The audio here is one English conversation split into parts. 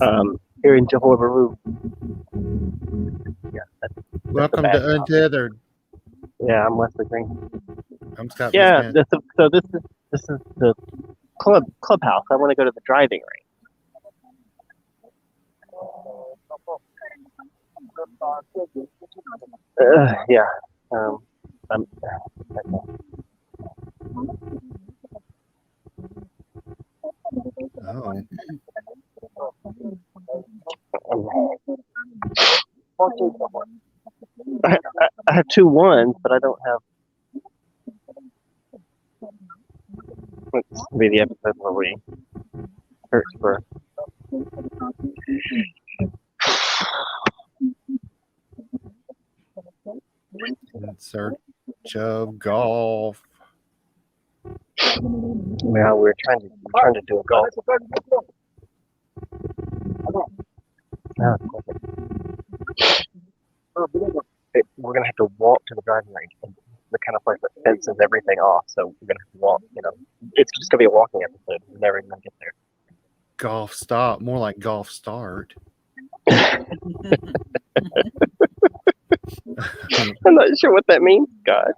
here in Johor Bahru. Yeah, that's a Welcome bad to job. Untethered. Yeah, I'm Leslie Green. I'm Scott Yeah, Smith. so this is the clubhouse. I want to go to the driving range. Yeah. I'm, Oh, I have two ones, but I don't have. Let's be the episode where we search for. in search of golf. Yeah, we're trying to do a golf. Oh, we're gonna have to walk to the driving range. And the kind of place that fences everything off, so we're gonna have to walk. It's just gonna be a walking episode. We're never even gonna get there. Golf stop, more like golf start. I'm not sure what that means, God.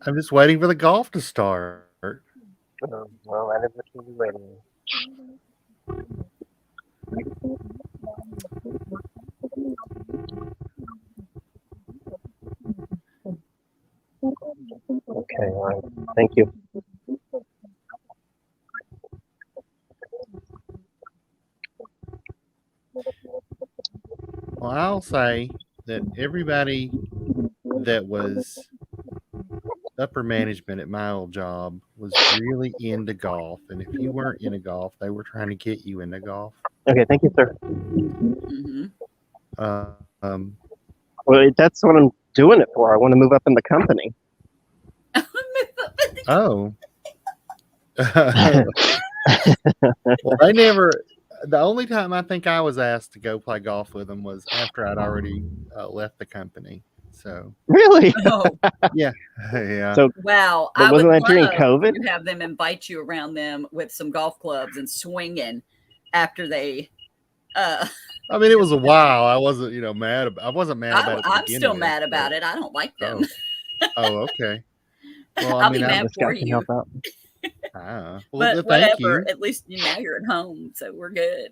I'm just waiting for the golf to start. Well, that is what you'll be waiting. Okay, all right. Thank you. Well, I'll say that everybody that was upper management at my old job was really into golf. And if you weren't into golf, they were trying to get you into golf. Okay, thank you, sir. Well, that's what I'm doing it for. I want to move up in the company. Oh. They never. The only time I think I was asked to go play golf with them was after I'd already left the company. So Really? Oh, yeah. So, wow. but I wasn't would that during love COVID? to have them invite you around them with some golf clubs and swinging after they. I mean, it was a while. I wasn't, mad. I wasn't mad about it. I'm still mad about it. I don't like them. Oh, okay. Well, I'll be mad for Scott can you. help out. Well, But thank whatever. you. At least now you're at home, so we're good.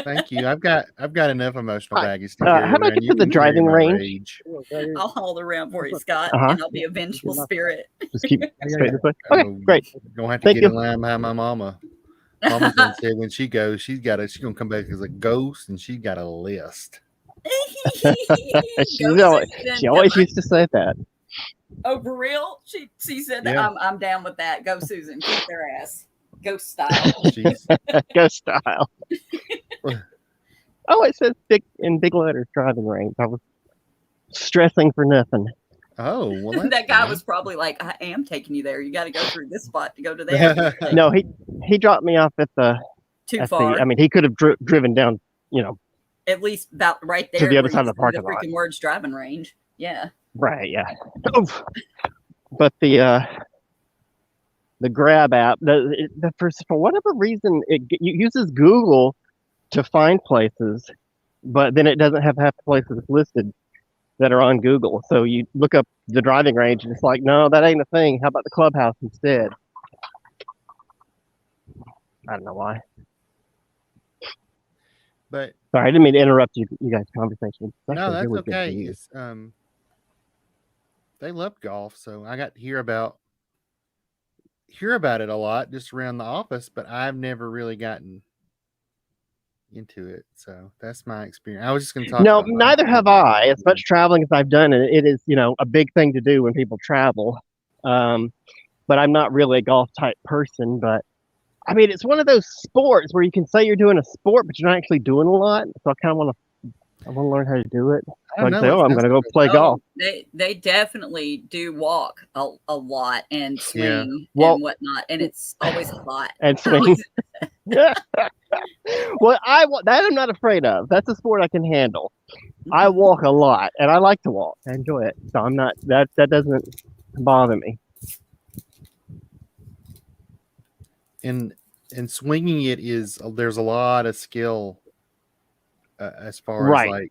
Thank you. I've got enough emotional baggage to How carry do I around. get to the can carry driving my range? rage. I'll haul around for you, Scott, Uh-huh. and I'll be a vengeful spirit. Just keep straight this way. Okay, great. Gonna have to Thank get you. in line behind my mama. Mama done said when she goes, she's gonna come back as a ghost, and she's got a list. She always used to say that. Oh, for real? She said that. Yeah. I'm down with that. Go, Susan. Kick their ass. Ghost style. Ghost style. Oh, it says big letters driving range. I was stressing for nothing. Oh, well, That guy was probably like, I am taking you there. You got to go through this spot to go to there. No, he dropped me off at the too far. I mean, he could have driven down, at least about right there to the other where side of you the see parking lot. freaking Words driving range. Yeah. Right. Yeah. But the Grab app, for whatever reason, it uses Google to find places, but then it doesn't have half the places listed that are on Google. So you look up the driving range, and it's like, no, that ain't a thing. How about the clubhouse instead? I don't know why. But sorry, I didn't mean to interrupt you guys' conversation. No, that's really okay. It's, they love golf, so I got to hear about it a lot just around the office, but I've never really gotten into it. So that's my experience. I was just going to talk. No, neither have I. As much traveling as I've done, and it is, a big thing to do when people travel. But I'm not really a golf type person. But I mean, it's one of those sports where you can say you're doing a sport, but you're not actually doing a lot. So I kind of want to learn how to do it. So I say, I'm going to go play golf. They definitely do walk a lot and swing and whatnot, and it's always hot. And swing. Well, that I'm not afraid of. That's a sport I can handle. I walk a lot, and I like to walk. I enjoy it, so I'm not that doesn't bother me. And and swinging it is there's a lot of skill as far as Right.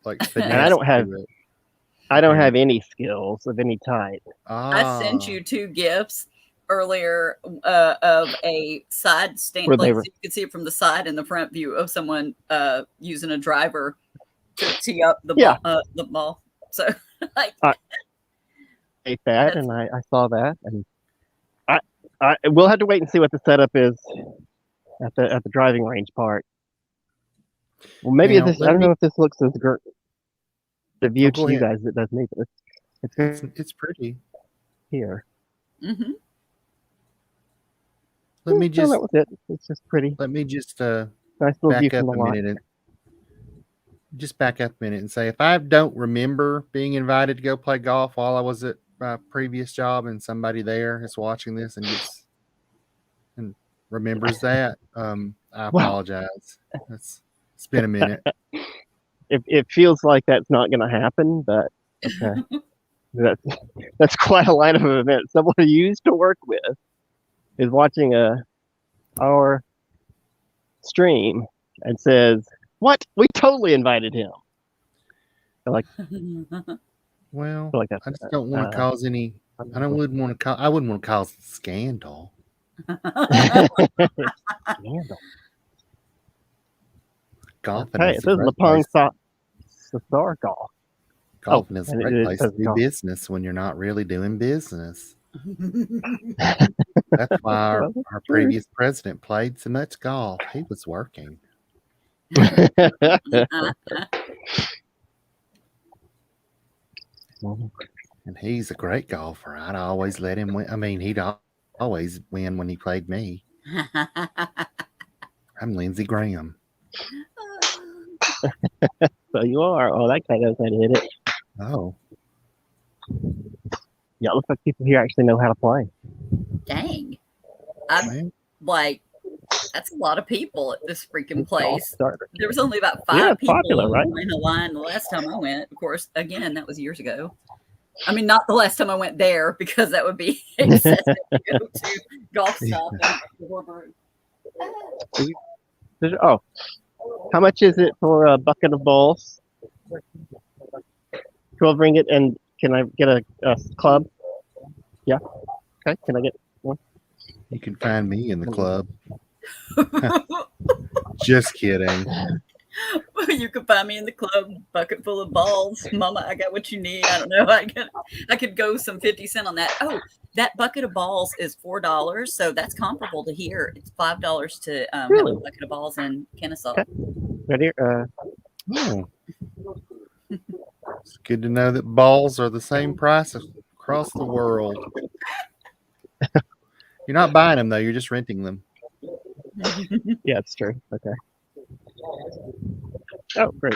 like And I finesse don't have to it. any skills of any type. I sent you 2 gifts earlier of a side stand, Where they like were, so you could see it from the side and the front view of someone using a driver to tee up the yeah, ball. The ball. So, like, I ate that, that's and I saw that, and we'll have to wait and see what the setup is at the driving range part. Well, maybe Now this. I don't know if this looks as great the view go to you ahead. guys as it does me, but it's good It's pretty. here. mm-hmm. Let me No, just that was it. It's just pretty. Nice Little view back from up the a lot. minute and just back up a minute and say if I don't remember being invited to go play golf while I was at my previous job and somebody there is watching this and remembers that, I Well, apologize. It's been a minute. it feels like that's not going to happen, but okay. That's quite a line of events. Someone you used to work with is watching our stream and says, "What? We totally invited him." I Well, feel like that's I just don't want to cause any. I wouldn't want to cause scandal. scandal. Golfing Okay, is it a says great Lapong place. Sasar Golf. Golfing is a and great it place says to do golf. business when you're not really doing business. That's why our True. previous president played so much golf. He was working. And he's a great golfer. I'd always let him win. I mean, he'd always win when he played me. I'm Lindsey Graham. So you are. Oh, that guy knows how to hit it. Oh. Yeah, it looks like people here actually know how to play. Dang. I'm like, that's a lot of people at this freaking place. There was only about 5 people popular, right? in the line the last time I went. Of course, again, that was years ago. I mean, not the last time I went there because that would be excessive to go to golf stop in Bahru. Oh, how much is it for a bucket of balls? 12 ringgit, and can I get a club? Yeah. Okay. Can I get one? You can find me in the club. Just kidding. You could find me in the club, bucket full of balls. Mama, I got what you need. I don't know. I could go some 50 cents on that. Oh, that bucket of balls is $4. So that's comparable to here. It's $5 to Really? have a bucket of balls in Kennesaw. Okay. Right here. Oh. It's good to know that balls are the same price across the world. You're not buying them, though. You're just renting them. Yeah, it's true. Okay. Oh, great.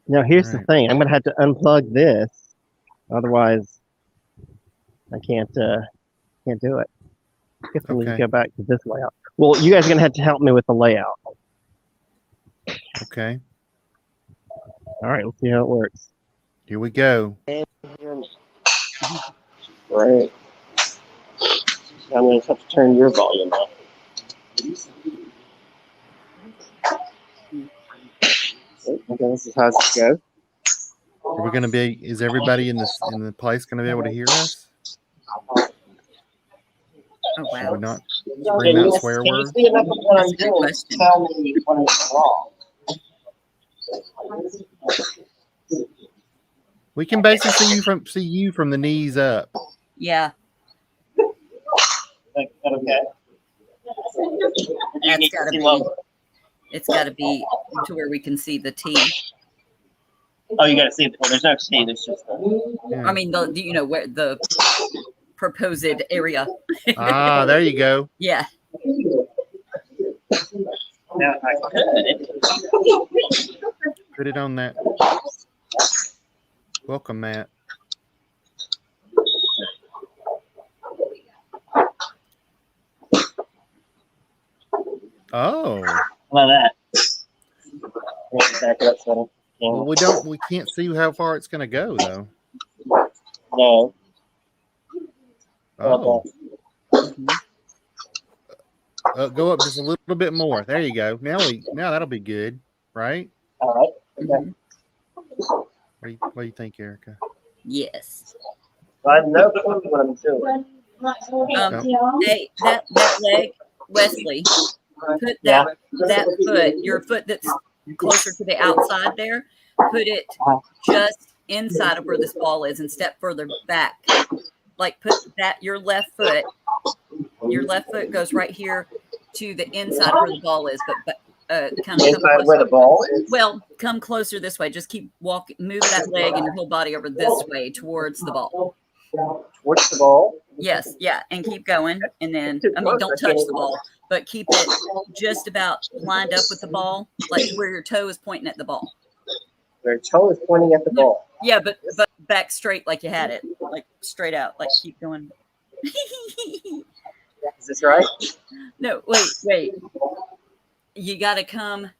Now, here's the thing. I'm going to have to unplug this. Otherwise, I can't do it. I guess I need to go back to this layout. Well, you guys are going to have to help me with the layout. Okay. All right, let's see how it works. Here we go. Right. I'm going to have to turn your volume up. Okay, this is how it's going to go. Are we going to be? Is everybody in the place going to be able to hear us? Oh wow! Should we not scream out swear words? That's a good question. Tell me when it's wrong. We can basically see you from the knees up. Yeah. Is that okay? It's got to be to where we can see the T. Oh, you got to see it. Well, there's no T. There's just. Yeah. I mean, where the proposed area. There you go. Yeah. Now I Put it on that. Welcome, Matt. Oh. love that. Back it up so Well, we can't see how far it's going to go, though. No. Oh, go up just a little bit more. There you go. Now that'll be good, right? All right. Okay. What do you think, Erica? Yes. I have no clue what I'm doing. Hey, that leg, Wesley, put that foot, your foot that's closer to the outside there, put it just inside of where this ball is and step further back. Like put that your left foot goes right here to the inside where the ball is, but kind of Inside where the ball is? Well, come closer this way. Just keep walking, move that leg and your whole body over this way towards the ball. Towards the ball? Yes, yeah, and keep going. And then, don't touch the ball, but keep it just about lined up with the ball, like where your toe is pointing at the ball. Your toe is pointing at the ball. Yeah, but back straight like you had it, like straight out, like keep going. Is this right? No, wait. You got to turn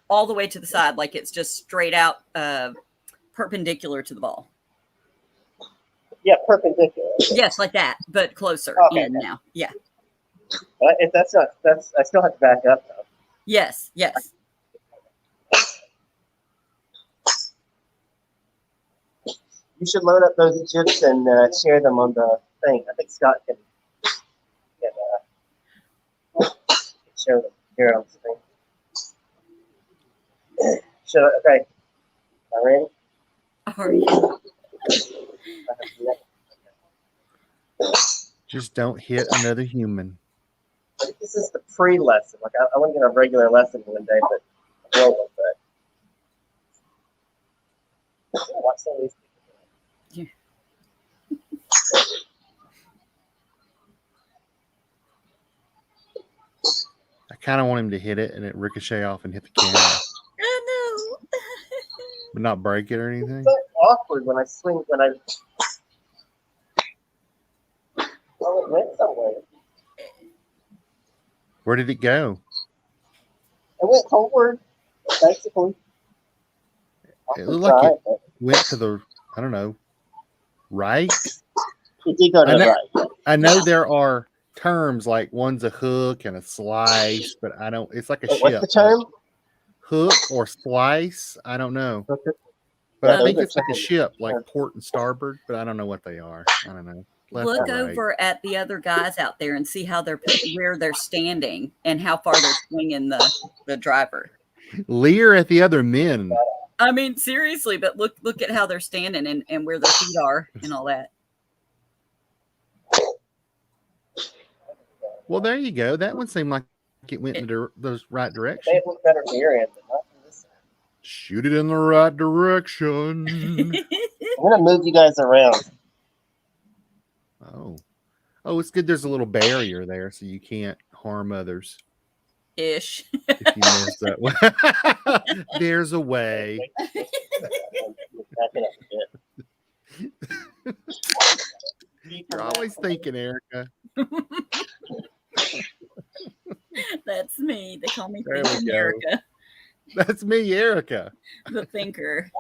all the way to the side, like it's just straight out, perpendicular to the ball. Yeah, perpendicular. Yes, like that, but closer in now. Yeah. If that's I still have to back up though. Yes. You should load up those GIFs and share them on the thing. I think Scott can share them here on the screen. Okay. All ready? Are you? Just don't hit another human. This is the pre-lesson. Like I want to get a regular lesson one day, but I will one day. Watch some of these people. I kind of want him to hit it and it ricochet off and hit the camera, I know. but not break it or anything. It's so awkward when I swing. Oh, it went somewhere. Where did it go? It went homeward, basically. It looked like it went to the, I don't know, right? It did go to the right. I know there are terms like one's a hook and a slice, but I don't. It's like a ship. What's the term? Hook or slice? I don't know. Okay. But I think it's like a ship, like port and starboard, but I don't know what they are. I don't know. Look over at the other guys out there and see how where they're standing and how far they're swinging the driver. Leer at the other men. I mean, seriously, but look at how they're standing and where their feet are and all that. Well, there you go. That one seemed like it went in the right direction. They look better from your end, but not from this side. Shoot it in the right direction. I'm gonna move you guys around. Oh, it's good. There's a little barrier there, so you can't harm others. Ish. If you miss that one, there's a way. You're always thinking, Erica. That's me. They call me There we Thinking go. Erica, That's me, Erica. the thinker.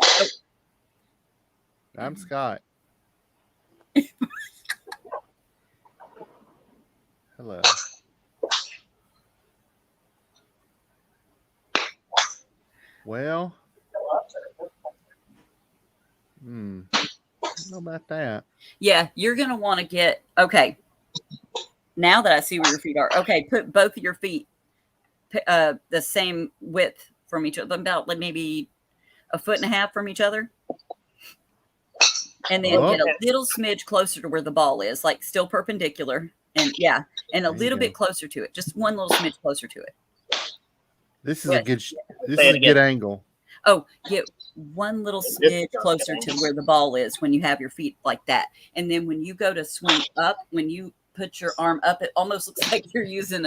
I'm Scott. Hello. Well, I don't know about that. Yeah, you're going to want to get, okay, now that I see where your feet are, okay, put both of your feet the same width from each other, about like maybe 1.5 feet from each other. And then get a little smidge closer to where the ball is, like still perpendicular. And yeah, and a little bit closer to it, just one little smidge closer to it. This is a good angle. Oh, get one little smidge closer to where the ball is when you have your feet like that. And then when you go to swing up, when you put your arm up, it almost looks like you're using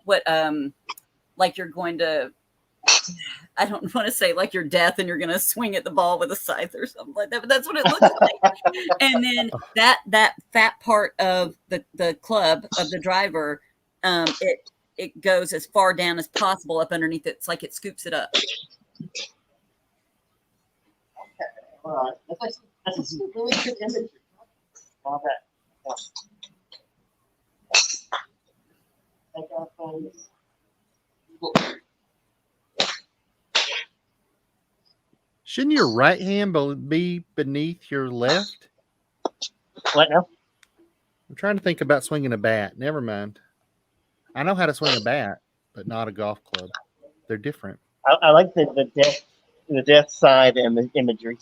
like you're going to, I don't want to say like you're death and you're going to swing at the ball with a scythe or something like that, but that's what it looks like. And then that fat part of the club of the driver, it goes as far down as possible up underneath it. It's like it scoops it up. All right. That's just a really good imagery. All that. Like our phones. Shouldn't your right hand be beneath your left? What now? I'm trying to think about swinging a bat. Never mind. I know how to swing a bat, but not a golf club. They're different. I like the death side and the imagery.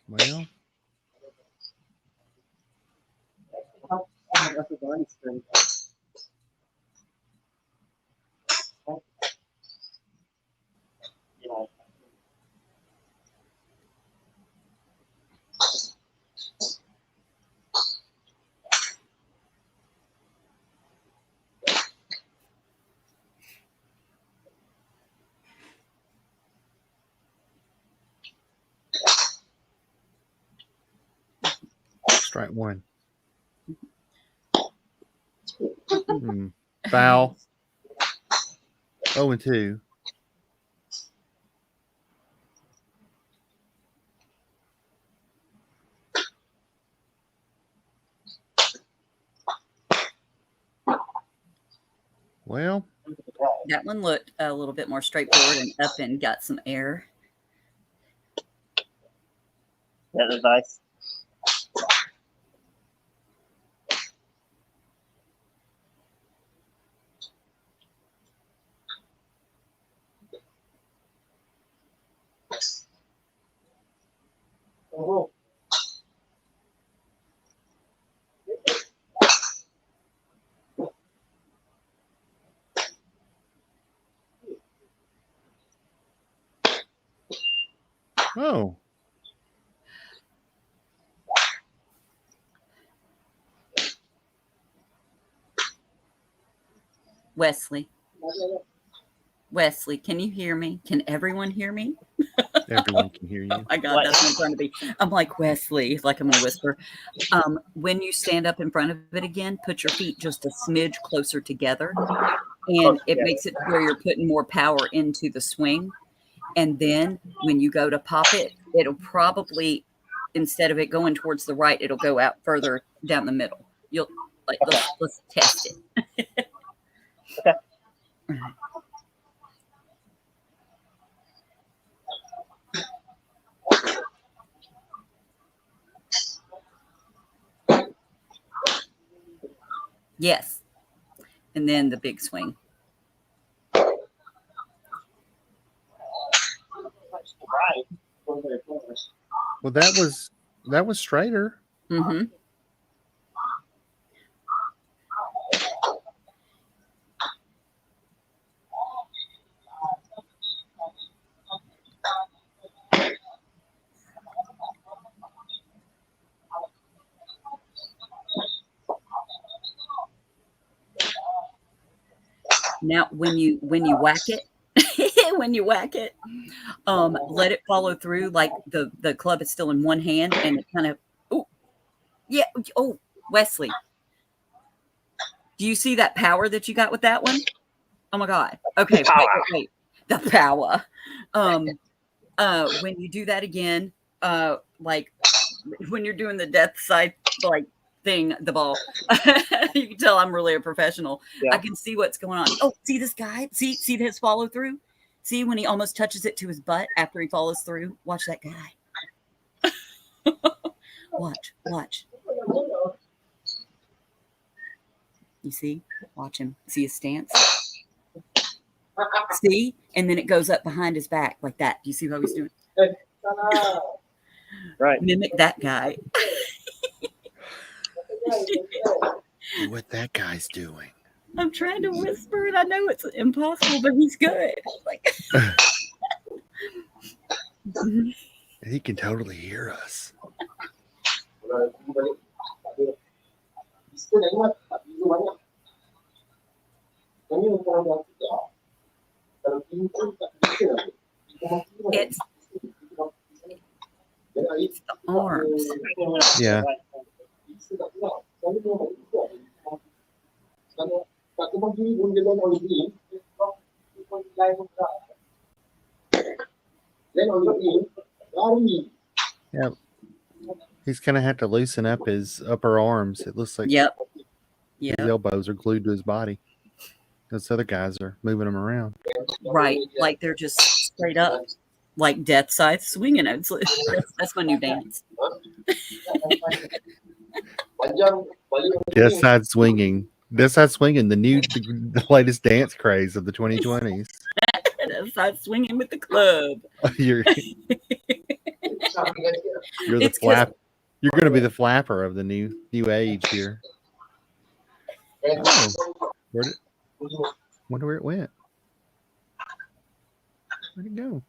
Well, strike one. Foul. 0-2. Well, That one looked a little bit more straightforward and up and got some air. That was nice. Oh. oh, Wesley, can you hear me? Can everyone hear me? everyone can hear you. Oh my God, that's what I'm trying to be. I'm like, Wesley, like I'm going to whisper. When you stand up in front of it again, put your feet just a smidge closer together. And it makes it where you're putting more power into the swing. And then when you go to pop it, it'll probably, instead of it going towards the right, it'll go out further down the middle. You'll like, let's test it. Okay. All right. Yes. And then the big swing. Well, that was straighter. Mm-hmm. Now, when you whack it, let it follow through. Like the club is still in one hand, and it kind of, oh, yeah, oh, Wesley, do you see that power that you got with that one? Oh my God. Okay, wait, the power. When you do that again, like when you're doing the death side, like thing, the ball, you can tell I'm really a professional. Yeah. I can see what's going on. Oh, see this guy? See his follow through? See when he almost touches it to his butt after he follows through? Watch that guy. Watch. You see? Watch him. See his stance? See? And then it goes up behind his back like that. Do you see what he's doing? Right. Mimic that guy. What that guy's doing. I'm trying to whisper and I know it's impossible, but he's good. Like He can totally hear us. It's the arms. Yeah. Yeah. He's gonna have to loosen up his upper arms. It looks like Yep. his Yep. elbows are glued to his body. Those other guys are moving him around. Right. Like they're just straight up, like death side swinging. That's my new dance. Death side swinging. Death side swinging. The latest dance craze of the 2020s. Death side swinging with the club. You're the It's 'cause- flap. You're going to be the flapper of the new age here. Oh, wonder where it went. Where'd it go?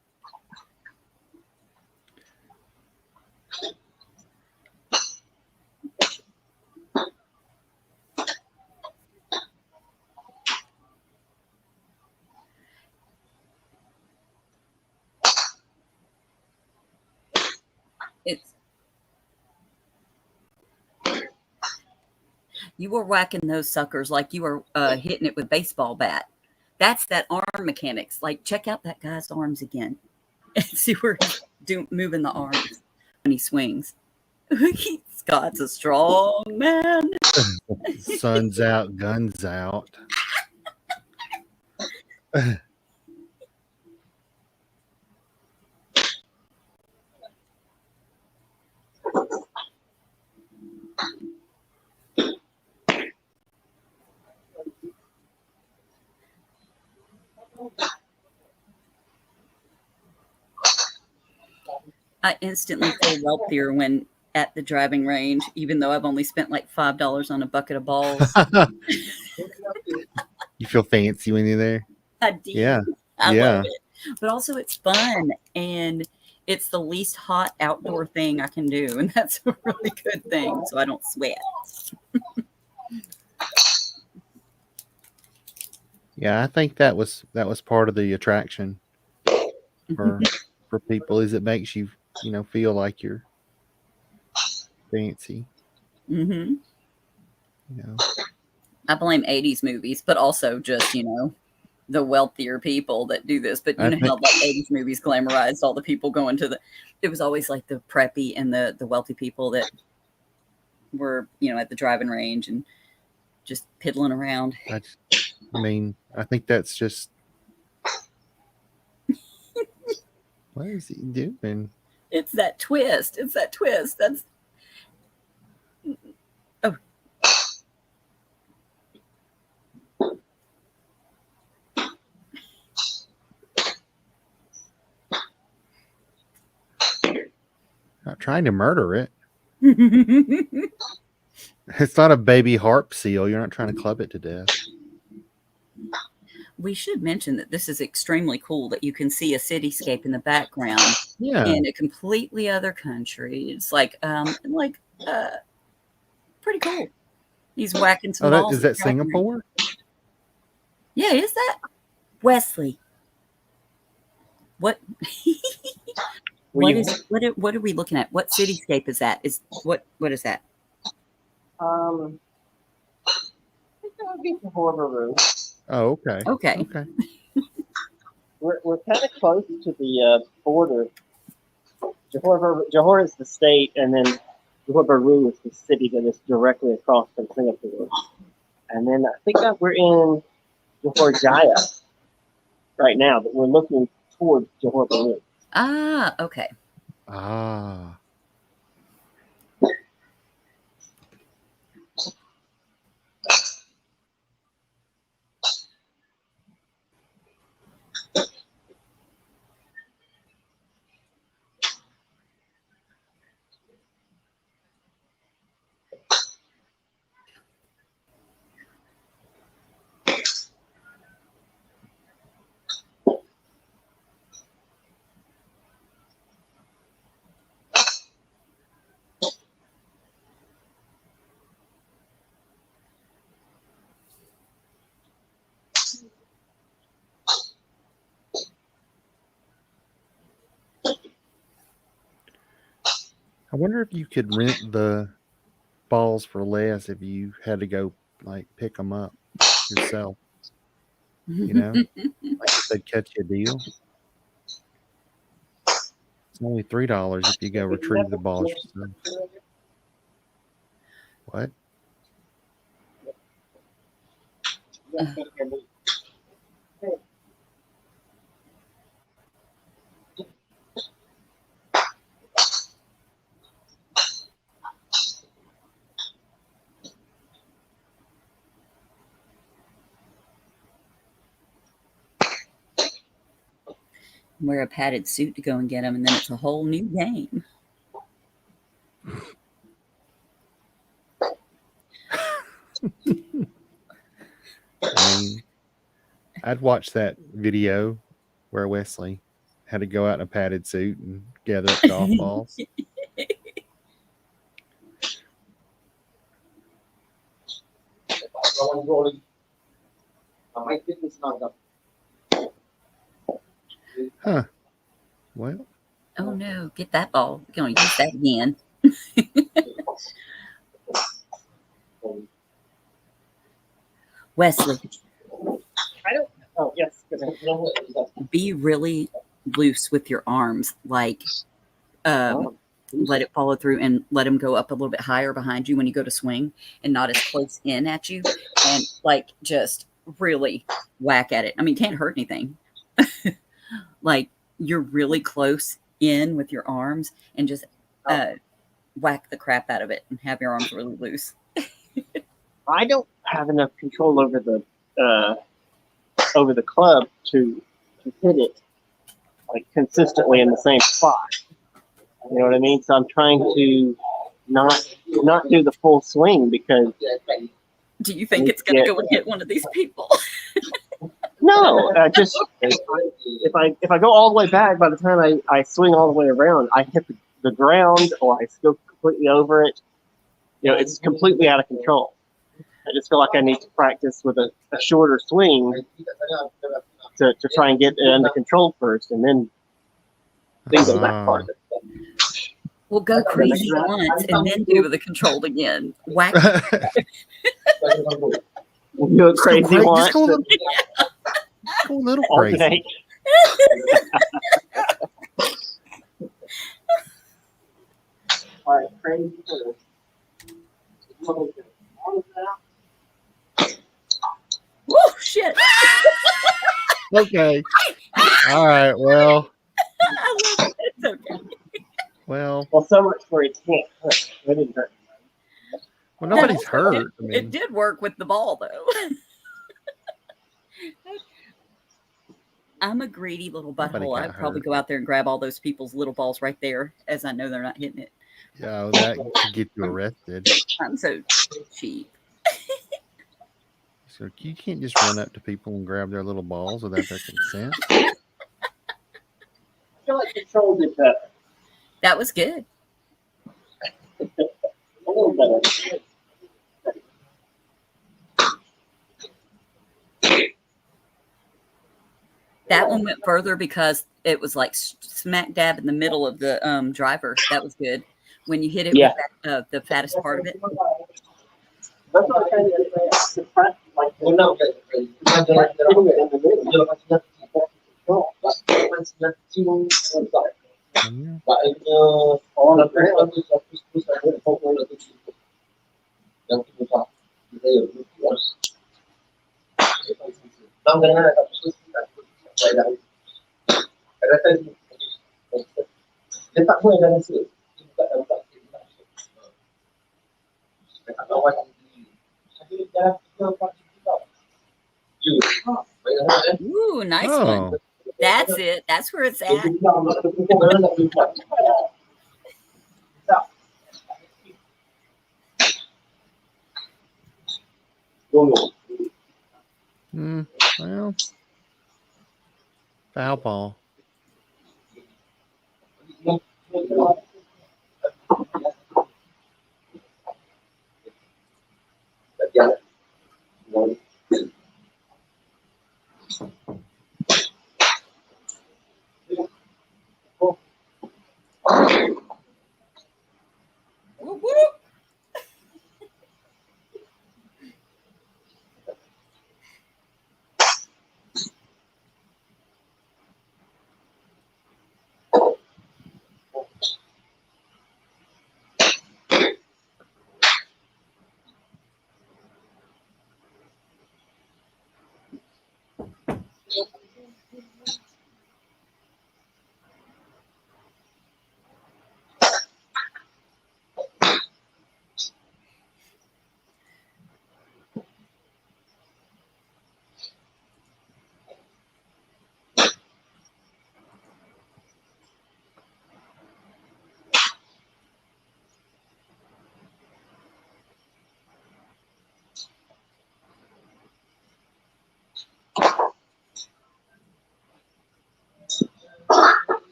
It's you were whacking those suckers like you were hitting it with baseball bat. That's that arm mechanics. Like, check out that guy's arms again and see where he's moving the arms when he swings. Scott's a strong man. Sun's out, guns out. I instantly feel wealthier when at the driving range, even though I've only spent like $5 on a bucket of balls. You feel fancy when you're there? I do. Yeah. I Yeah. love it. But also it's fun and it's the least hot outdoor thing I can do. And that's a really good thing. So I don't sweat. Yeah, I think that was part of the attraction for people is it makes you feel like you're fancy. Mm-hmm. You know. I blame 80s movies, but also just, the wealthier people that do this. But how like 80s movies glamorized all the people going to it was always like the preppy and the wealthy people that were, at the driving range and just piddling around. I think that's just what is he doing? It's that twist. That's oh. Not trying to murder it. It's not a baby harp seal. You're not trying to club it to death. We should mention that this is extremely cool that you can see a cityscape in the background in a completely other country. It's like pretty cool. He's whacking some balls. Is that Singapore? Yeah, is that Wesley? What? What are we looking at? What cityscape is that? What is that? I think that would be Bahru. Oh, okay. Okay. We're kind of close to the border. Johor is the state, and then Bahru is the city that is directly across from Singapore. And then I think that we're in Johor Jaya right now, but we're looking towards Johor Bahru. Ah, okay. Ah. I wonder if you could rent the balls for less if you had to go like pick them up yourself. You know, like if they'd catch you a deal. It's only $3 if you go retrieve the balls yourself. What? Wear a padded suit to go and get them, and then it's a whole new game. I mean, I'd watch that video where Wesley had to go out in a padded suit and gather up golf balls. Huh. Well, Oh no, get that ball. You're going to use that again. Wesley, I don't. Oh yes. be really loose with your arms. Like, let it follow through and let them go up a little bit higher behind you when you go to swing and not as close in at you. And like, just really whack at it. I mean, it can't hurt anything. Like, you're really close in with your arms and just whack the crap out of it and have your arms really loose. I don't have enough control over the club to hit it like consistently in the same spot. You know what I mean? So I'm trying to not do the full swing because. Do you think it's going to go and hit one of these people? No, just if I go all the way back, by the time I swing all the way around, I hit the ground or I go completely over it. You know, it's completely out of control. I just feel like I need to practice with a shorter swing to try and get it under control first, and then go back farther. We'll go crazy once and then do the controlled again. Whack. Go crazy once. Go a little crazy. Alternate. All right, crazy first. Woo, shit. Okay. All right. Well. I love it. It's okay. Well, so much for it can't hurt. It didn't hurt. Well, nobody's hurt. It did work with the ball, though. I'm a greedy little butthole. I'd probably go out there and grab all those people's little balls right there, as I know they're not hitting it. Yeah, that could get you arrested. I'm so cheap. So you can't just run up to people and grab their little balls without their consent. I feel like control did better. That was good. A little better. That one went further because it was like smack dab in the middle of the driver. That was good. When you hit it with that, the fattest part of it. That's what I'm trying to say. Like, Ooh, nice one. That's it. That's where it's at. Well, foul ball.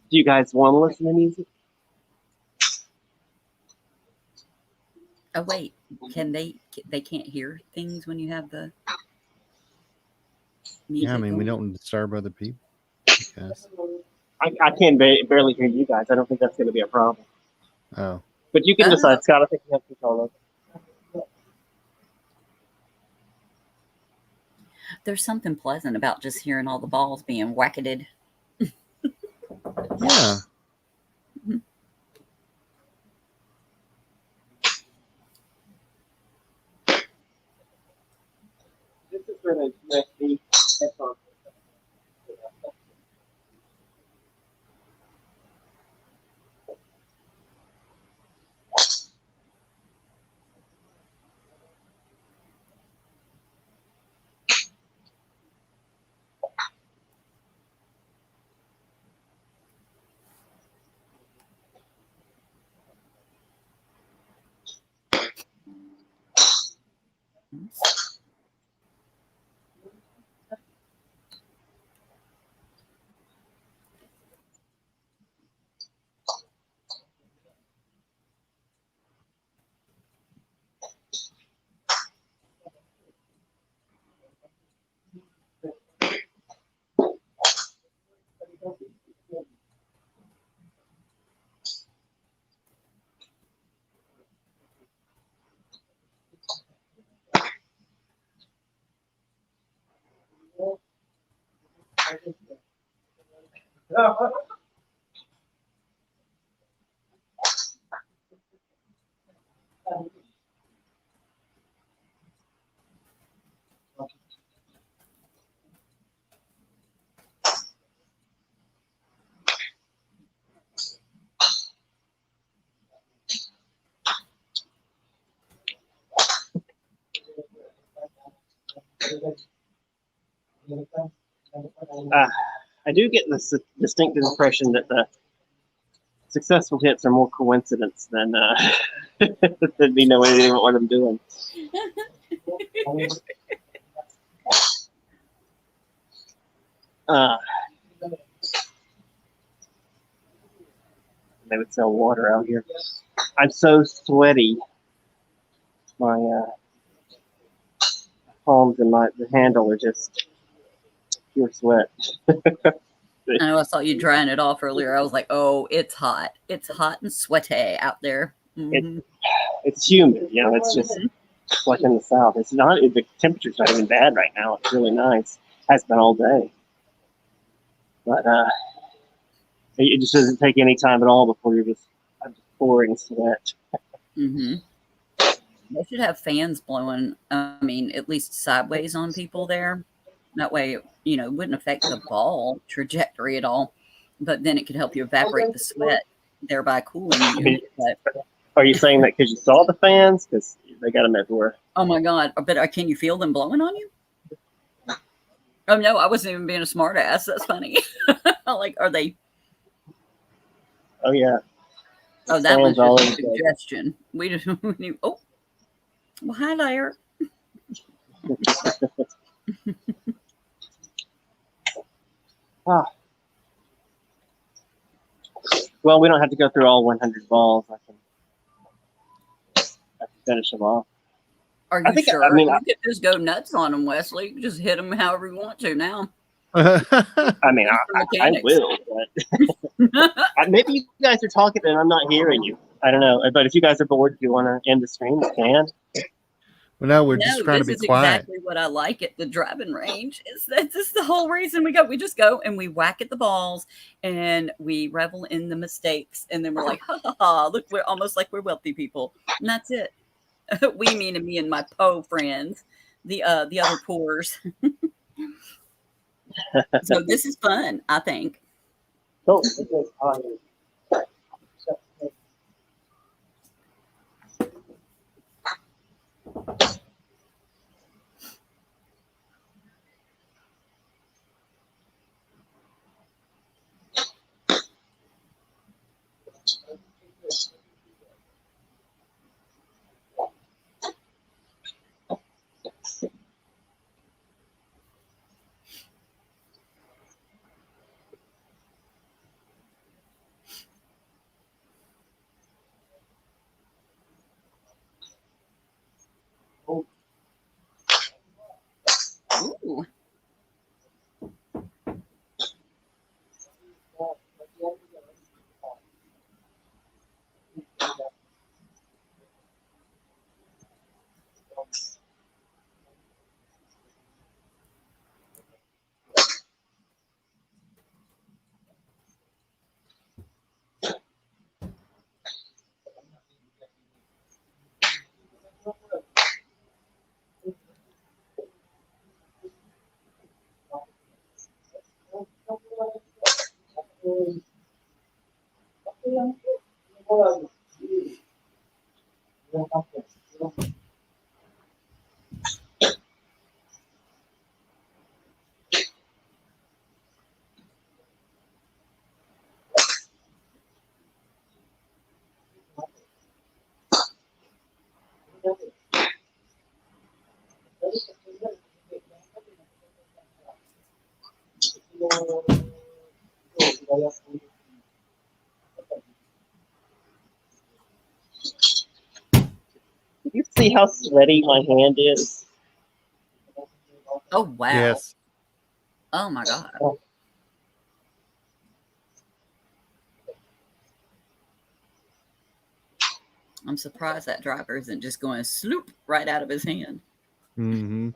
Do you guys want to listen to music? Oh wait, can they can't hear things when you have the music? Yeah, I mean, we going? don't disturb other people. Because, I can barely hear you guys. I don't think that's going to be a problem. oh, But you can decide, Scott. I think you have control of it. There's something pleasant about just hearing all the balls being whacketed. yeah. This is where the USB headphones. I do get this distinct impression that the successful hits are more coincidence than than me knowing anything about what I'm doing. They would sell water out here. I'm so sweaty. My palms and the handle are just pure sweat. I know I saw you drying it off earlier. I was like, oh, it's hot. It's hot and sweaty out there. Mm-hmm. It's humid, you know, it's just like in the south. It's not, the temperature's not even bad right now. It's really nice. Has been all day. But It just doesn't take any time at all before I'm just pouring sweat. Mm-hmm. They should have fans blowing, I mean, at least sideways on people there. That way, it wouldn't affect the ball trajectory at all. But then it could help you evaporate the sweat, thereby cooling I you. mean, But are you saying that because you saw the fans? Because they got them everywhere. oh my God! But can you feel them blowing on you? Oh no, I wasn't even being a smart ass. That's funny. Like, are they? Oh yeah, Oh, that fans was just all a over the place. suggestion. We just oh, well, hi there. Ah. Well, we don't have to go through all 100 balls. I can finish them off. Are I you think. I sure? mean, You could just go nuts on them, Wesley. You can just hit them however you want to now. I mean, Just for I mechanics. will, but maybe you guys are talking and I'm not hearing you. I don't know. But if you guys are bored, if you want to end the stream, you can. Well, no, we're just No, trying to this be is quiet. exactly what I like at the driving range. This is the whole reason we go. We just go and we whack at the balls and we revel in the mistakes. And then we're like, ha ha ha, look, we're almost like we're wealthy people. And that's it. We meaning me and my po friends, the other poors. So this is fun, I think. Cool. Ooh. You see how sweaty my hand is? Oh wow. Yes. Oh my God. I'm surprised that driver isn't just going sloop right out of his hand. Mm-hmm.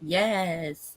Yes.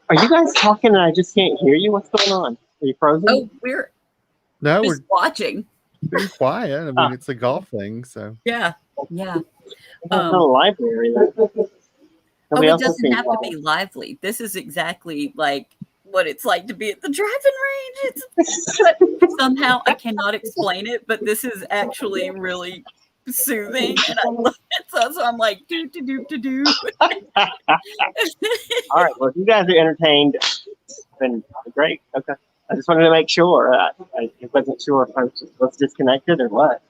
Are you guys talking and I just can't hear you? What's going on? Are you frozen? Oh, we're No, just watching. being quiet. I mean, it's a golf thing, so Yeah. Yeah. It's not a library. Oh, Nobody it else is doesn't being have to quiet. be lively. This is exactly like what it's like to be at the driving range. But somehow I cannot explain it, but this is actually really soothing, and I love it. So I'm like, do do do do do. All right. Well, if you guys are entertained, then great. Okay. I just wanted to make sure. I wasn't sure if I was disconnected or what.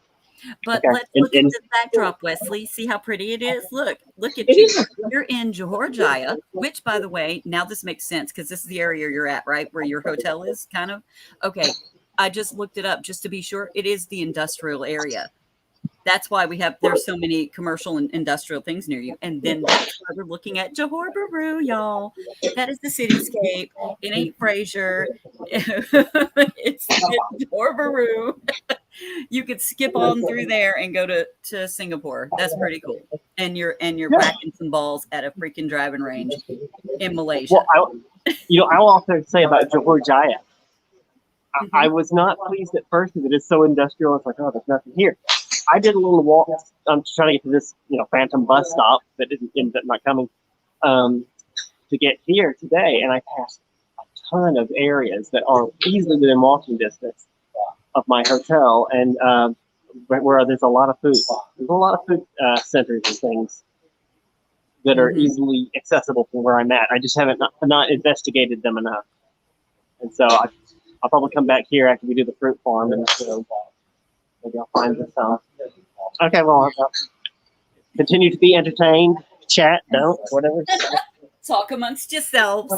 But Okay. let's look at this backdrop, Wesley. See how pretty it is? Look at It you. is. You're in Johor Jaya, which, by the way, now this makes sense because this is the area you're at, right? Where your hotel is, kind of. Okay. I just looked it up just to be sure. It is the industrial area. That's why there's so many commercial and industrial things near you. And then that's why we're looking at Johor Bahru, y'all. That is the cityscape. It ain't Fraser. It's Johor Bahru. You could skip on through there and go to Singapore. That's pretty cool. And you're whacking some balls at a freaking driving range in Malaysia. Well, I will also say about Johor Jaya. Mm-hmm. I was not pleased at first because it is so industrial. It's like, oh, there's nothing here. I did a little walk. I'm trying to get to this, phantom bus stop that didn't end up not coming to get here today, and I passed a ton of areas that are easily within walking distance of my hotel, and where there's a lot of food. There's a lot of food centers and things that are easily accessible from where I'm at. I just haven't not investigated them enough, and so I'll probably come back here after we do the fruit farm, and maybe I'll find some. Okay, well, I'll continue to be entertained. Chat, don't, whatever. Talk amongst yourselves.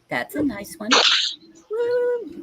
That's a nice one. Woo.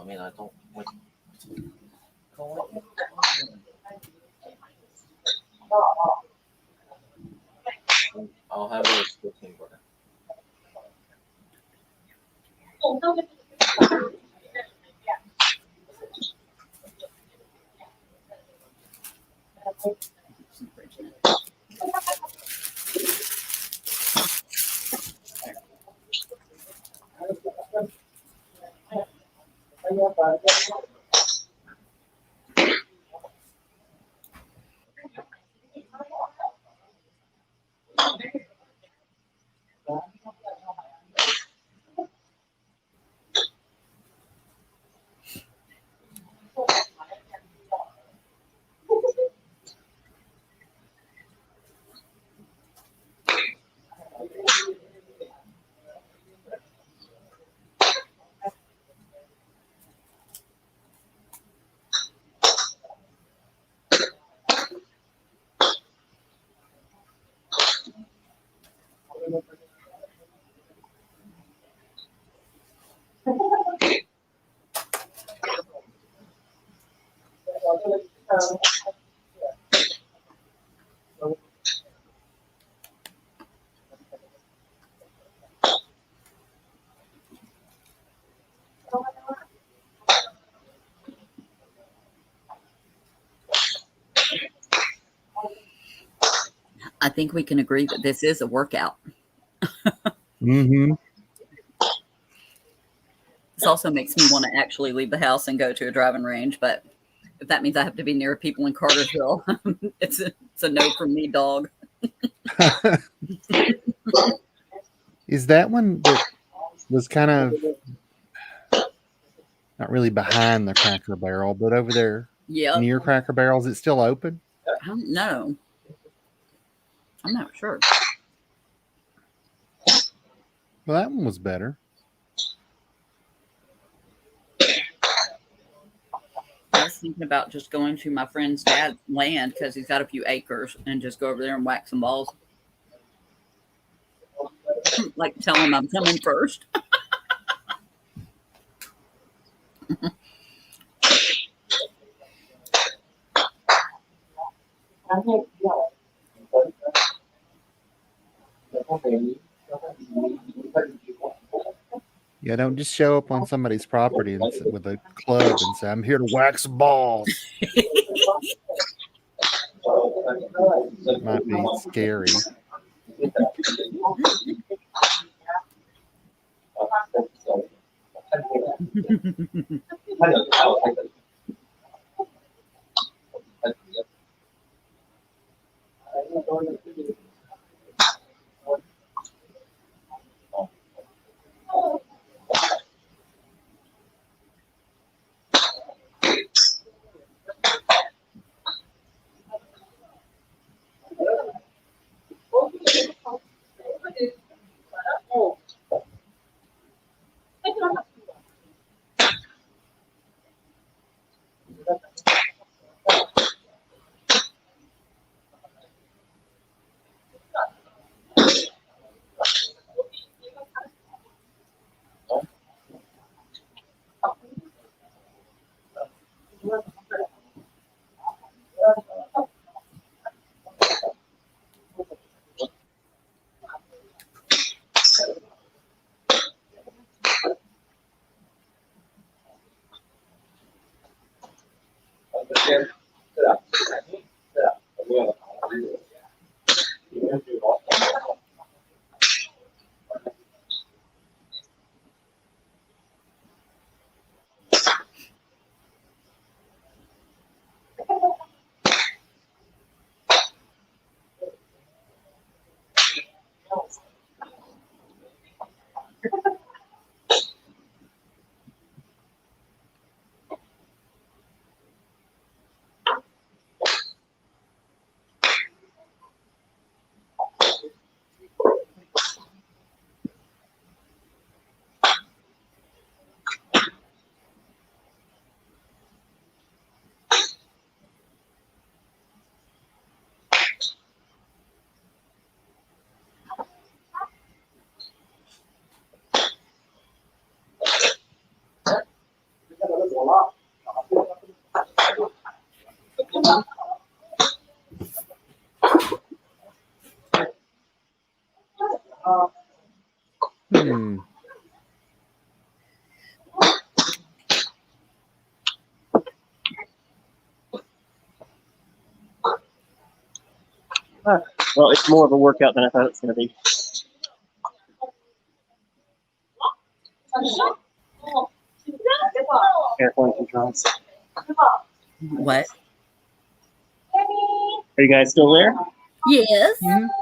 I mean, I don't like. I'll have a protein bar. I think we can agree that this is a workout. Mm-hmm. This also makes me want to actually leave the house and go to a driving range, but if that means I have to be near people in Cartersville, it's a no from me, dog. Is that one that was kind of not really behind the Cracker Barrel, but over there Yep. near Cracker Barrel? Is it still open? I don't know. I'm not sure. Well, that one was better. I was thinking about just going to my friend's dad's land because he's got a few acres and just go over there and whack some balls. Like tell him I'm coming first. Yeah, don't just show up on somebody's property and with a club and say, "I'm here to whack some balls." It might be scary. Hmm. Well, it's more of a workout than I thought it was going to be. Airplane controls. What? Are you guys still there? Yes.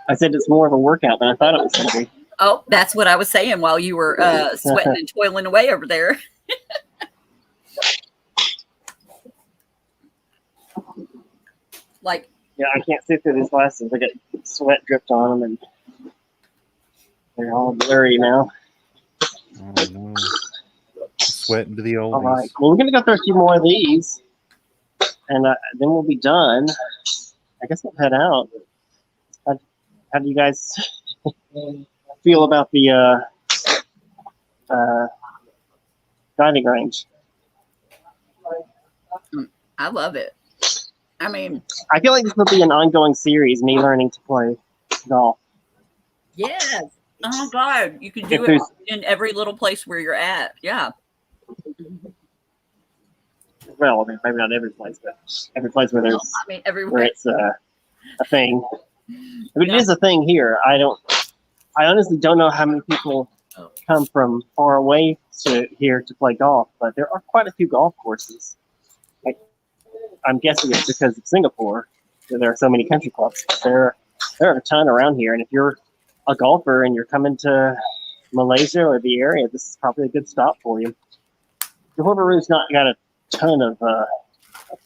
I said it's more of a workout than I thought it was going to be. Oh, that's what I was saying while you were sweating and toiling away over there. Like, Yeah, I can't see through these glasses. I get sweat dripped on them, and they're all blurry now. Oh no. Sweating to the oldies. All right. Well, we're going to go through a few more of these, and then we'll be done. I guess we'll head out. How do you guys feel about the diving range? I love it. I mean, I feel like this will be an ongoing series, me learning to play golf. yes. Oh God, you could If do it there's, in every little place where you're at. Yeah. well, I mean, maybe not every place, but every place where Well, there's I mean, where everywhere. it's a thing. I mean, Yeah. it is a thing here. I honestly don't know how many people come from far away to here to play golf, but there are quite a few golf courses. Like, I'm guessing it's because of Singapore that there are so many country clubs. There are a ton around here, and if you're a golfer and you're coming to Malaysia or the area, this is probably a good stop for you. Johor Bahru's not got a ton of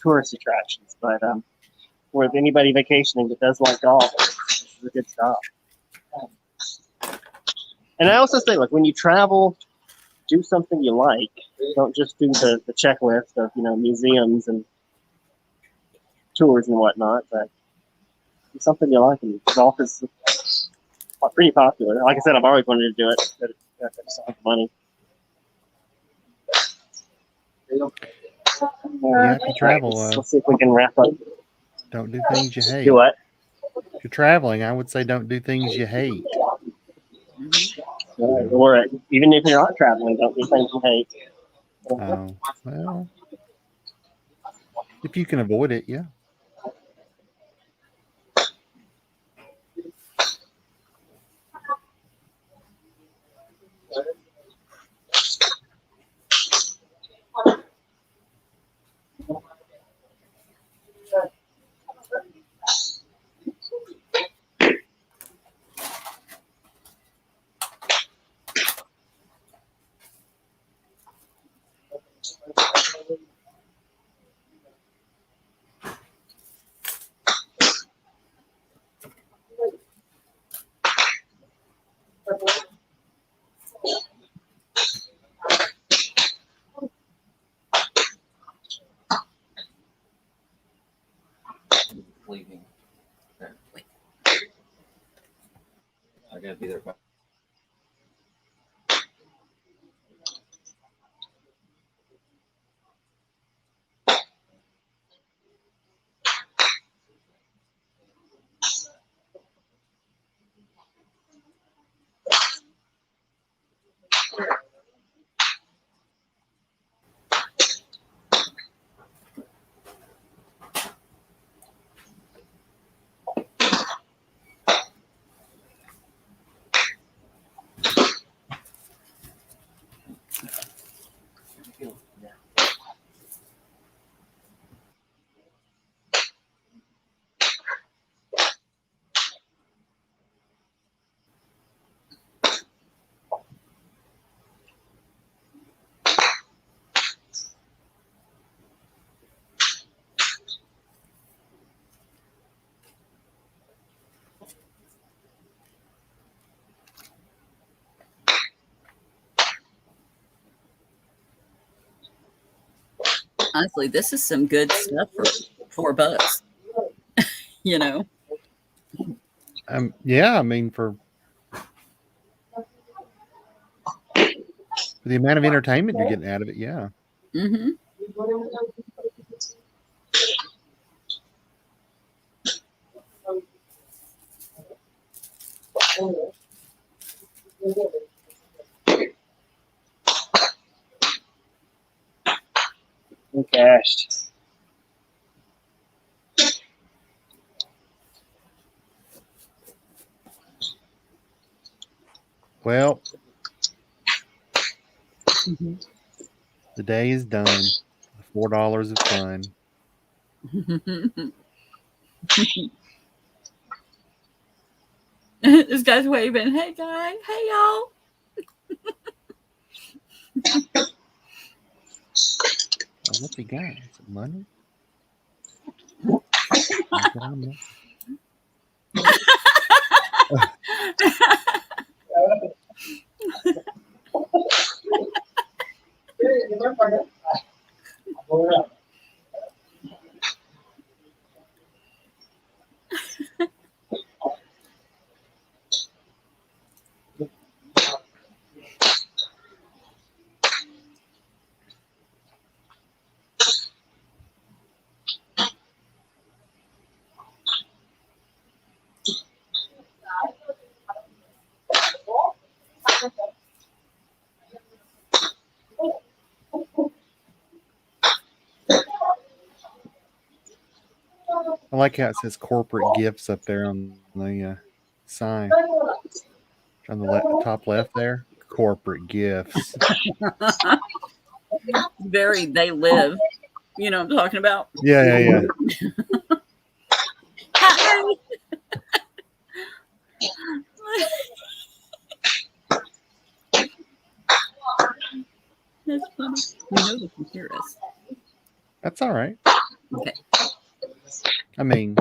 tourist attractions, but with anybody vacationing that does like golf, this is a good stop. And I also say, like, when you travel, do something you like. Don't just do the checklist of, museums and tours and whatnot, but do something you like. And golf is pretty popular. Like I said, I've always wanted to do it, but I just don't have the money. Yeah, if you travel, Let's see if we can wrap up. don't do things you hate. Do what? If you're traveling, I would say don't do things you hate. Or even if you're not traveling, don't do things you hate. Well, if you can avoid it, yeah. Leaving. I gotta be there by. Honestly, this is some good stuff for $4. You know. Yeah, I mean for the amount of entertainment you're getting out of it, yeah. Mm-hmm. Gosh. Well, the day is done. $4 of fun. This guy's waving. Hey, guy. Hey, y'all. What's he got? Some money? I like how it says corporate gifts up there on the sign. On the top left there. Corporate gifts. Very, they live. You know what I'm talking about? Yeah. Hi. That's funny. We know they can hear us. That's all right. Okay. I mean,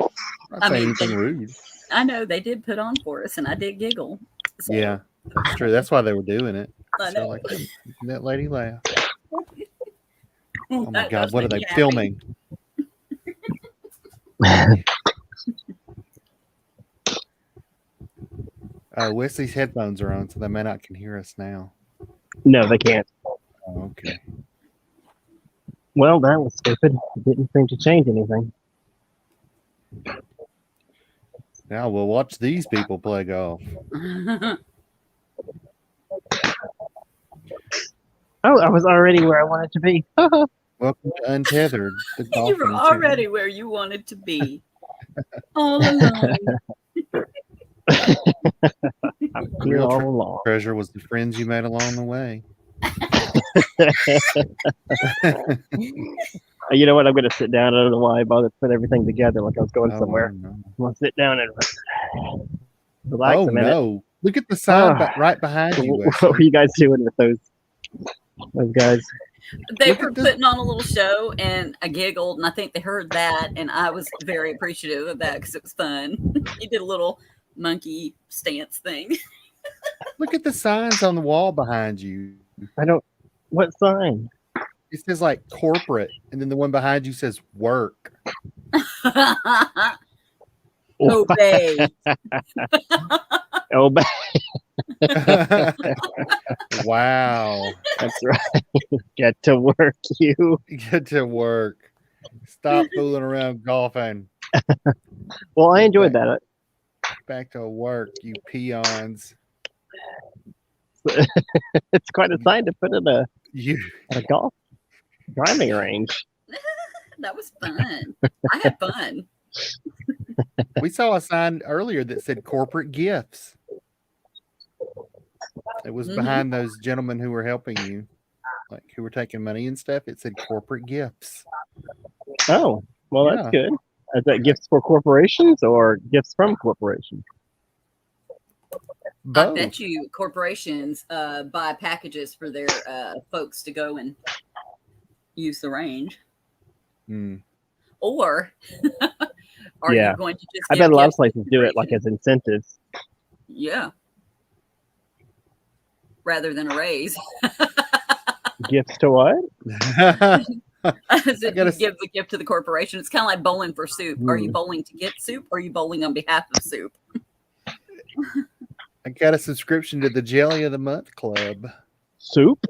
not saying anything rude. I know they did put on for us, and I did giggle. So. Yeah, that's true. That's why they were doing it. I So know. like, that lady laugh. Oh my That God, does what are make they me happy. filming? Wesley's headphones are on, so they may not can hear us now. No, they can't. Oh, okay. Well, that was stupid. It didn't seem to change anything. Now we'll watch these people play golf. Oh, I was already where I wanted to be. Welcome to Untethered. The You were golfing already where you wanted to be. All alone. I'm The here real all along. treasure was the friends you made along the way. You know what? I'm going to sit down. I don't know why I bothered to put everything together like I was going somewhere. No. I'm going to sit down and relax a minute. No. Look at the sign right behind you, What were Wesley. you guys doing with those guys? They were putting on a little show, and I giggled, and I think they heard that, and I was very appreciative of that because it was fun. He did a little monkey stance thing. Look at the signs on the wall behind you. What sign? It says like corporate, and then the one behind you says work. Obey. Obey. Wow. That's right. Get to work, you. Get to work. Stop fooling around golfing. Well, I enjoyed that. Back to work, you peons. It's quite a sign to put at a golf driving range. That was fun. I had fun. We saw a sign earlier that said corporate gifts. It was behind those gentlemen who were helping you, like who were taking money and stuff. It said corporate gifts. Oh, well, that's good. Is that gifts for corporations or gifts from corporations? Both. I bet you corporations buy packages for their folks to go and use the range. Or are you going to just I bet a lot of places do it like as incentives. Yeah. Rather than a raise. Gifts to what? As if you give the gift to the corporation. It's kind of like bowling for soup. Are you bowling to get soup or are you bowling on behalf of soup? I got a subscription to the Jelly of the Month Club. Soup?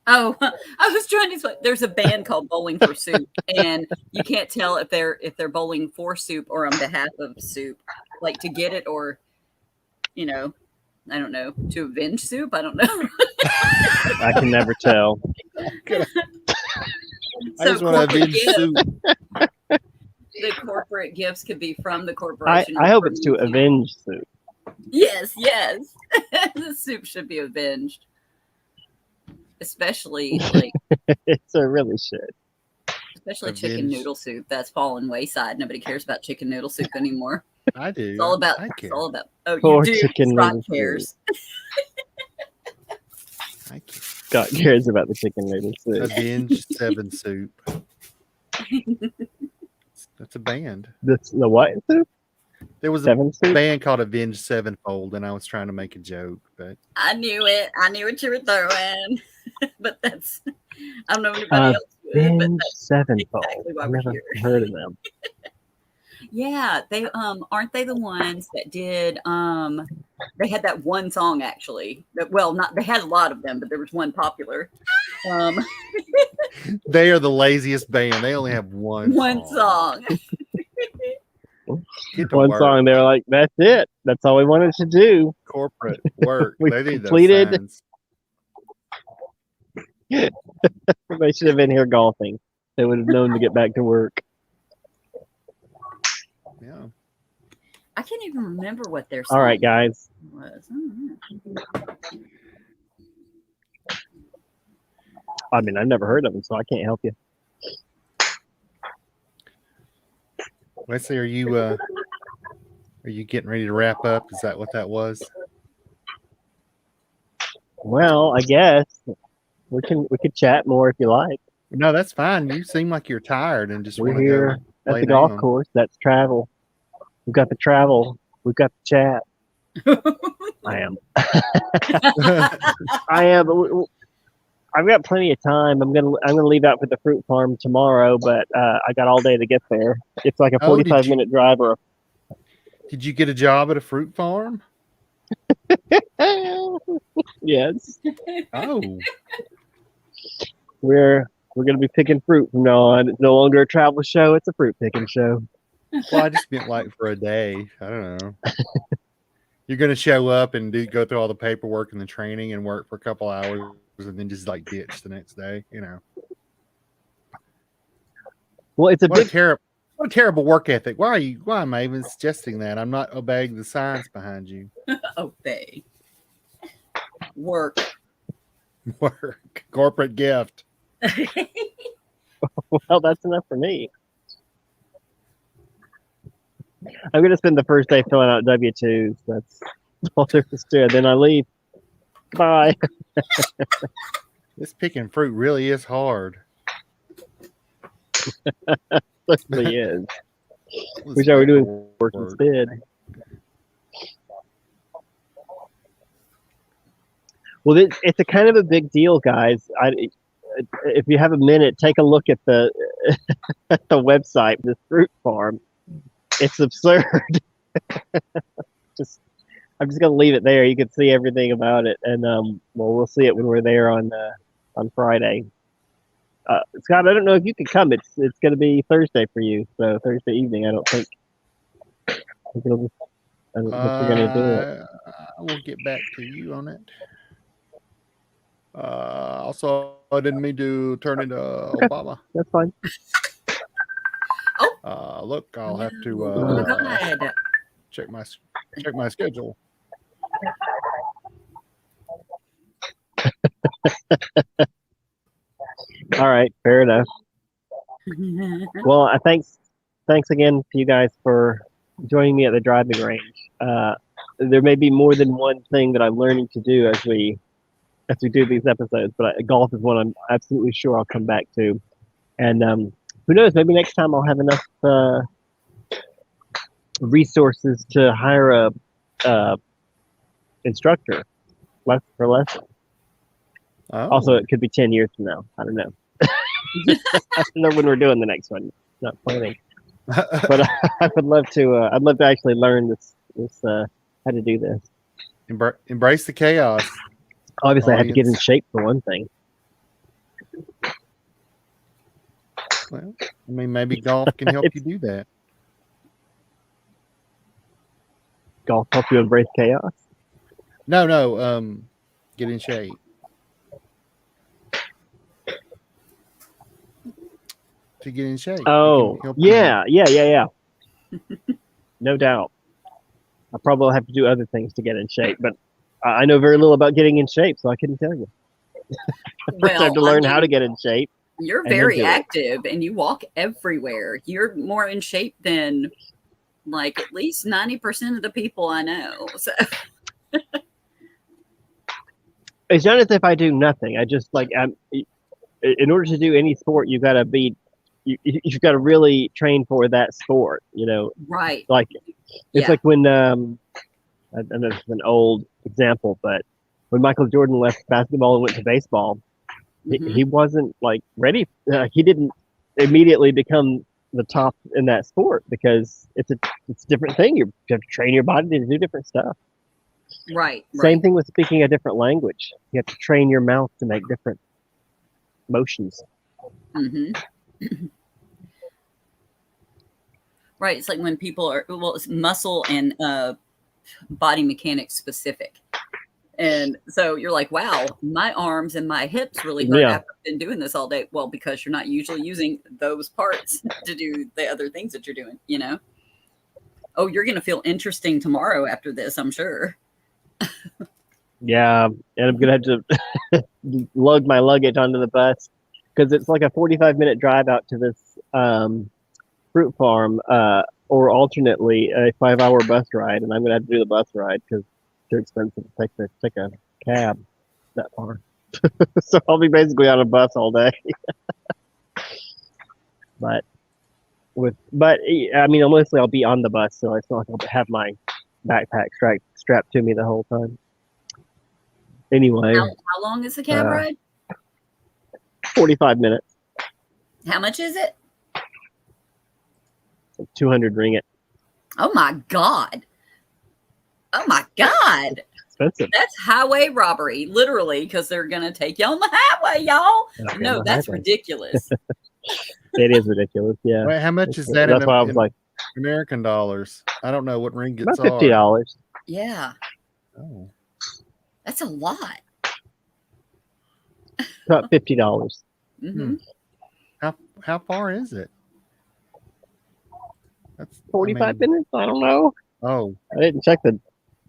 Oh, I was trying to say there's a band called Bowling for Soup, and you can't tell if they're bowling for soup or on behalf of soup, like to get it or, I don't know, to avenge soup. I don't know. I can never tell. I just want to avenge soup. The corporate gifts could be from the corporation. I hope it's to avenge soup. Yes. The soup should be avenged. Especially like it really should. Especially chicken noodle soup. That's fallen wayside. Nobody cares about chicken noodle soup anymore. I do. It's all about oh, poor you do. Chicken Scott cares. Scott cares about the chicken noodle soup. Avenge 7 soup. That's a band. The what soup? There was a band called Avenged Sevenfold, and I was trying to make a joke, but I knew it. I knew what you were throwing. But that's I don't know anybody else would, but that's Sevenfold. exactly why I've we're never here. heard of them. Yeah, they aren't they the ones that did they had that one song actually. They had a lot of them, but there was one popular. They are the laziest band. They only have one song. One song, they were like, that's it. That's all we wanted to do. Corporate work. We they need completed. Those signs. They should have been here golfing. They would have known to get back to work. Yeah. I can't even remember what their All right, song guys. was. I mean, I've never heard of them, so I can't help you. Wesley, are you getting ready to wrap up? Is that what that was? Well, I guess we could chat more if you like. No, that's fine. You seem like you're tired and just We're want to here go at lay the golf down. course. That's travel. We've got the travel. We've got the chat. I am. I am. But I've got plenty of time. I'm gonna leave out for the fruit farm tomorrow, but I got all day to get there. It's like a Oh, 45-minute drive or did you get a job at a fruit farm? yes. Oh, We're gonna be picking fruit from now on. It's no longer a travel show, it's a fruit picking show. well, I just meant like for a day. I don't know. You're going to show up and go through all the paperwork and the training and work for a couple hours and then just like ditch the next day. You know, Well, it's a what big a terrible work ethic. Why am I even suggesting that? I'm not obeying the science behind you. Obey. Work. Work, corporate gift. well, that's enough for me. I'm gonna spend the first day filling out W-2s. That's all there is to it. Then I leave. Bye. This picking fruit really is hard. Certainly is. Wish I were doing work instead. Well, it's a kind of a big deal, guys. If you have a minute, take a look at the at the website, this fruit farm. It's absurd. I'm just gonna leave it there. You can see everything about it, and well, we'll see it when we're there on Friday. Scott, I don't know if you can come. It's gonna be Thursday for you, so Thursday evening. I don't think we're gonna do it. I will get back to you on it. Also, I didn't mean to turn into Obama. That's fine. Look, I'll have to Oh my God. check my schedule. All right, fair enough. Well, thanks again to you guys for joining me at the driving range. There may be more than one thing that I'm learning to do as we do these episodes, but golf is one I'm absolutely sure I'll come back to. And who knows? Maybe next time I'll have enough resources to hire a instructor for lessons. Oh. Also, it could be 10 years from now. I don't know. I don't know when we're doing the next one. Not planning. But I would love to. I'd love to actually learn this how to do this. Embrace the chaos. Obviously, I had to get in shape for one thing. Well, I mean, maybe golf can help you do that. Golf help you embrace chaos? No. Get in shape. To get in shape. Oh, yeah. No doubt. I probably will have to do other things to get in shape, but I know very little about getting in shape, so I couldn't tell you. First, I have to learn how to get in shape. You're very active and you walk everywhere. You're more in shape than like at least 90% of the people I know. So it's not as if I do nothing. I just in order to do any sport, you've got to really train for that sport, Right. Like it's like when I know this is an old example, but when Michael Jordan left basketball and went to baseball, he wasn't like ready. He didn't immediately become the top in that sport because it's a different thing. You have to train your body to do different stuff. Right. Same thing with speaking a different language. You have to train your mouth to make different motions. Right. It's like when people it's muscle and body mechanics specific. And so you're like, wow, my arms and my hips really hurt after I've been doing this all day. Well, because you're not usually using those parts to do the other things that you're doing, Oh, you're going to feel interesting tomorrow after this, I'm sure. Yeah, and I'm gonna have to lug my luggage onto the bus because it's like a 45-minute drive out to this fruit farm, or alternately a 5-hour bus ride, and I'm gonna have to do the bus ride because it's too expensive to take a cab that far. So I'll be basically on a bus all day. But I mean, mostly I'll be on the bus, so it's not like I'll have my backpack strapped to me the whole time. Anyway, How long is the cab ride? 45 minutes, How much is it? 200 ringgit. Oh my God. Oh my God. Expensive. That's highway robbery, literally, because they're going to take you on the highway, y'all. Okay, No, the that's highway. ridiculous. It is ridiculous. Yeah. Wait, how much is that That's why I was like, American dollars? I don't know what ringgits about are. $50. Yeah, Oh. that's a lot. About $50. Hmm. How far is it? That's 45 minutes? I don't know. Oh, I didn't check the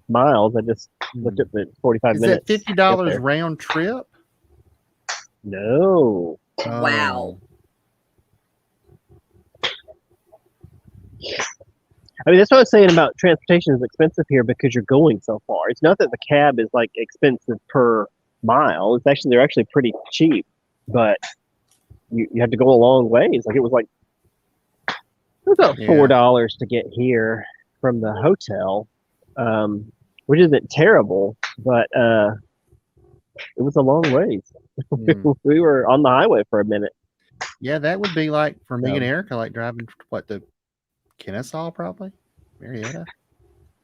miles. I just looked at the 45 is minutes. that $50 round trip? No. Wow. I mean, that's what I was saying about transportation is expensive here because you're going so far. It's not that the cab is like expensive per mile. It's actually, they're actually pretty cheap, but you have to go a long ways. Like it was about $4 to get here from the hotel, which isn't terrible, but it was a long ways. We were on the highway for a minute. Yeah, that would be like for me Yeah. and Erica, like driving to Kennesaw, probably Marietta.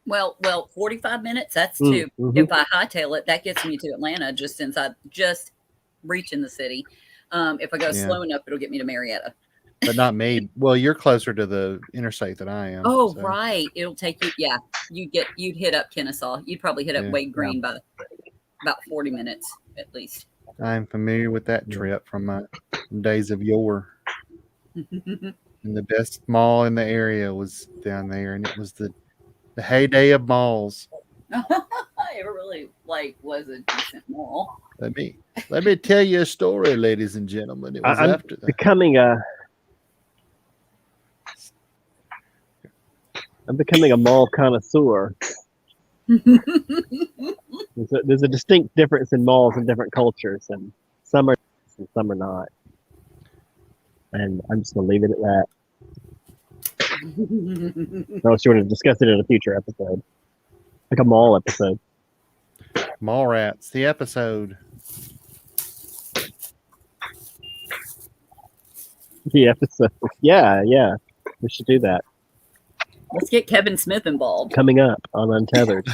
Well, 45 minutes, that's Mm, too. mhm. If I hightail it, that gets me to Atlanta just since I just reaching the city. If I go slow enough, it'll get me to Marietta. But not me. Well, you're closer to the interstate than I am. Oh, so. right. It'll take you. Yeah, you'd hit up Kennesaw. You'd probably hit up Yeah. Wade Green by about 40 minutes at least. I'm familiar with that trip from my days of yore. And the best mall in the area was down there, and it was the heyday of malls. It really was a decent mall. Let me tell you a story, ladies and gentlemen. It was I'm after that. I'm becoming a mall connoisseur. There's a distinct difference in malls in different cultures, and some are and some are not. And I'm just gonna leave it at that. Unless you want to discuss it in a future episode, like a mall episode. Mall Rats, the episode. The episode. Yeah. We should do that. Let's get Kevin Smith involved. Coming up on Untethered.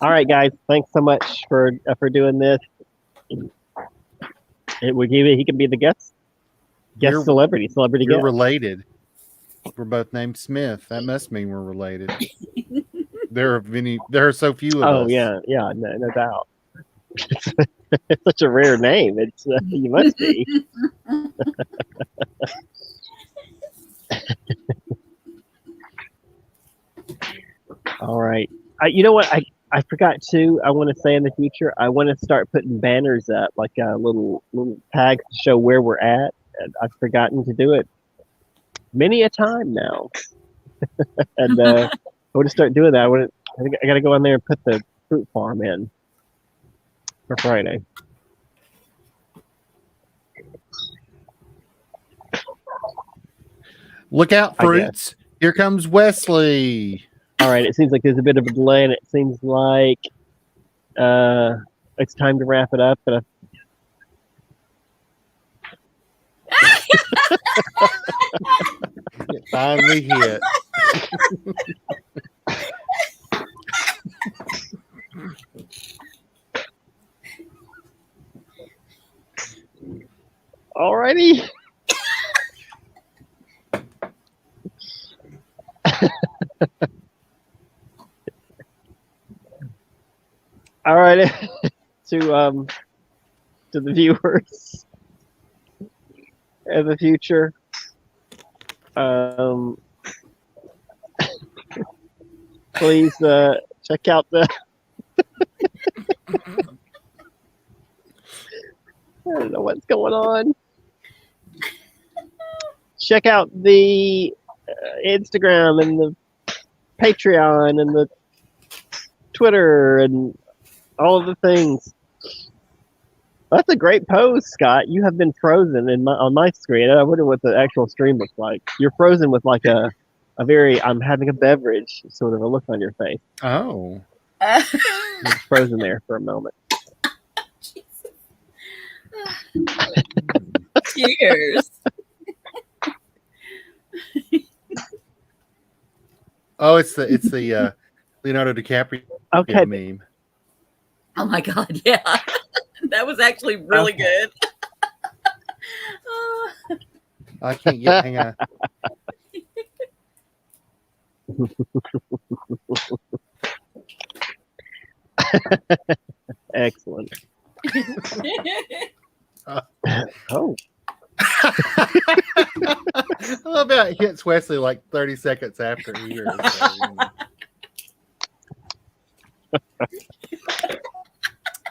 All right, guys. Thanks so much for doing this. He can be the guest celebrity You're guest. related. We're both named Smith. That must mean we're related. There are so few of us. Oh yeah, no doubt. It's such a rare name. It's you must be. All right. You know what? I forgot to. I want to say in the future, I want to start putting banners up, like little tags to show where we're at. And I've forgotten to do it many a time now. And I want to start doing that. I got to go in there and put the fruit farm in for Friday. Look out, fruits. Here comes Wesley. All right. It seems like there's a bit of a delay, and it seems like it's time to wrap it up. But It finally hit. alrighty. All right. To the viewers in the future. please check out the. I don't know what's going on. Check out the Instagram and the Patreon and the Twitter and all of the things. That's a great pose, Scott. You have been frozen on my screen. I wonder what the actual stream looks like. You're frozen with like a very I'm having a beverage sort of a look on your face. Oh. You're frozen there for a moment. Cheers. Oh, it's the Leonardo DiCaprio Okay. meme. Oh my God, yeah. That was actually really good. I can't get. Hang on. Excellent. Oh. I love how it hits Wesley like 30 seconds after he hears it. So,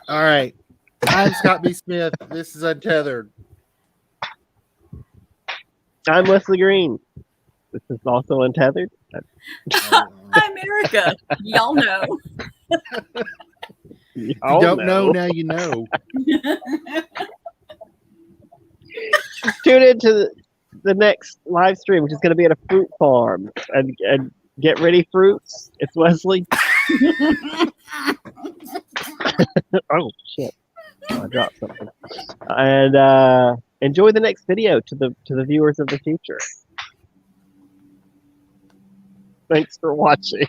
All right. I'm Scott B. Smith. This is Untethered. I'm Wesley Green. This is also Untethered. I'm Erica. Y'all know. You don't know, now you know. Tune into the next live stream, which is going to be at a fruit farm. And get ready, fruits. It's Wesley. Oh, shit. Oh, I dropped something. And enjoy the next video to the viewers of the future. Thanks for watching.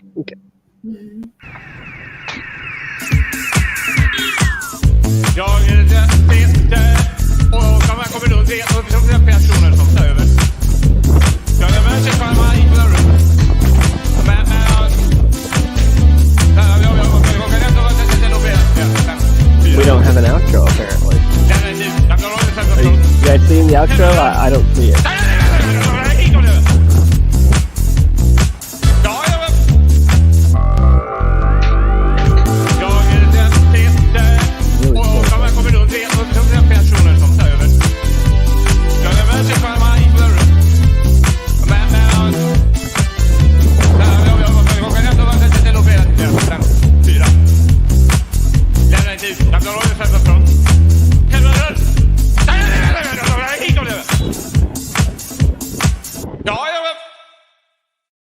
Jag och man kommer då se personer som tar över. Jag är med sig själva i rum. Men we don't have an outro apparently. You guys seeing the outro? I don't see it.